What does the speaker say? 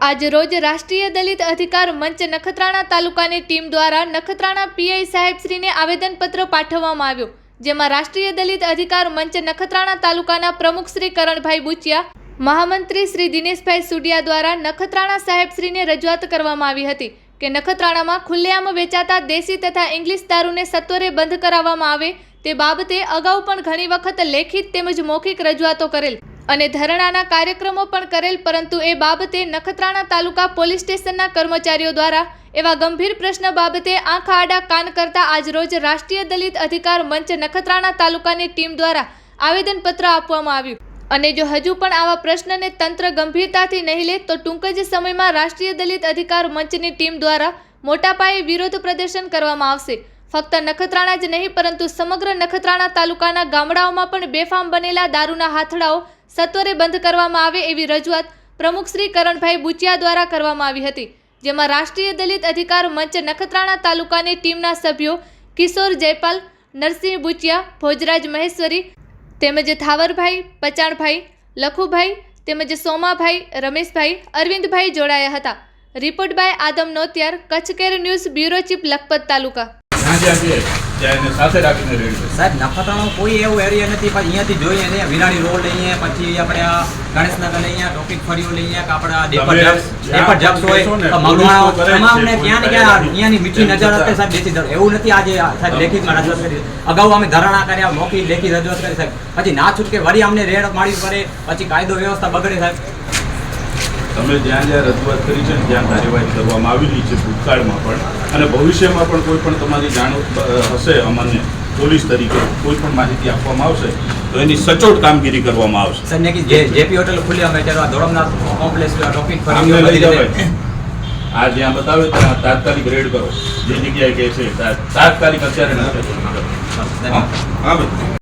આજ રોજ રાષ્ટ્રીય દલિત અધિકાર મંચ નખત્રાણા તાલુકાની ટીમ દ્વારા નખત્રાણા પીઆઈ સાહેબશ્રીને આવેદનપત્ર પાઠવવામાં આવ્યું, જેમાં રાષ્ટ્રીય દલિત અધિકાર મંચ નખત્રાણા તાલુકાના પ્રમુખ શ્રી કરણભાઈ બુચિયા, મહામંત્રી શ્રી દિનેશભાઈ સુડિયા દ્વારા નખત્રાણા સાહેબશ્રીને રજૂઆત કરવામાં આવી હતી કે નખત્રાણામાં ખુલ્લેઆમ વેચાતા દેશી તથા ઇંગ્લિશ દારૂને સત્વરે બંધ કરાવવામાં આવે તે બાબતે અગાઉ પણ ઘણી વખત લેખિત તેમજ મૌખિક રજૂઆતો કરેલ અને ધરણાના કાર્યક્રમો પણ કરેલ, પરંતુ એ બાબતે નખત્રાણા તાલુકા પોલીસ સ્ટેશનના કર્મચારીઓ દ્વારા એવા ગંભીર પ્રશ્ન બાબતે આંખ આડા કાન કરતા આજરોજ રાષ્ટ્રીય દલિત અધિકાર મંચ નખત્રાણા તાલુકાની ટીમ દ્વારા આવેદનપત્ર આપવામાં આવ્યું અને જો હજુ પણ આવા પ્રશ્નને તંત્ર ગંભીરતાથી નહીં લે તો ટૂંક જ સમયમાં રાષ્ટ્રીય દલિત અધિકાર મંચની ટીમ દ્વારા મોટા પાયે વિરોધ પ્રદર્શન કરવામાં આવશે. ફક્ત નખત્રાણા જ નહીં પરંતુ સમગ્ર નખત્રાણા તાલુકાના ગામડાઓમાં પણ બેફામ બનેલા દારૂના હાથડાઓ સત્વરે બંધ કરવામાં આવે એવી રજૂઆત પ્રમુખ શ્રી કરણભાઈ બુચિયા દ્વારા કરવામાં આવી હતી, જેમાં રાષ્ટ્રીય દલિત અધિકાર મંચ નખત્રાણા તાલુકાની ટીમના સભ્યો કિશોર જયપાલ, નરસિંહ બુચિયા, ભોજરાજ મહેશ્વરી તેમજ થાવરભાઈ, પચાણભાઈ, લખુભાઈ તેમજ સોમાભાઈ, રમેશભાઈ, અરવિંદભાઈ જોડાયા હતા. Report by Adam Notiyar, Kutch care news, bureau chief, Lakhpat taluka. સાહેબ નખત્રાણામાં કોઈ એવું એરિયા નથી, પણ અહીંયાથી જોઈએ ને વિરાણી રોડ લઈએ, પછી આપણે ગણેશનગર લઈએ, ટોપિક ફળીઓ લઈએ, આપણા ડેપર જબ્સ હોય મગવાણો તમામને ક્યાં ને ક્યાં અહીંયાની મીઠી નજર હશે સાહેબ. દેશી દારૂ એવું નથી. આજે સાહેબ લેખિતમાં રજૂઆત કરી, અગાઉ અમે ધરણા કર્યા, મૌખિક લેખિત રજૂઆત કરી સાહેબ, પછી ના છૂટકે વળી અમને રેડ મારવી પડે, પછી કાયદો વ્યવસ્થા બગડે સાહેબ. તમે જ્યાં જ્યાં રજૂઆત કરી છે જ્યાં કાર્યવાહી કરવામાં આવેલી છે ભૂતકાળમાં પણ અને ભવિષ્યમાં પણ કોઈ પણ તમારી જાણ હશે અમને પોલીસ તરીકે કોઈ પણ માહિતી આપવામાં આવશે તો એની સચોટ કામગીરી કરવામાં આવશે. સર ને કે જેપી હોટલ ખુલ્લી અમે ત્યારે ધોળમનાથ કોમ્પ્લેક્સ ટોપિક આ જ્યાં બતાવે ત્યાં તાત્કાલિક રેડ કરો, જે જગ્યાએ કહે છે તાત્કાલિક અત્યારે નથી. હા ભાઈ.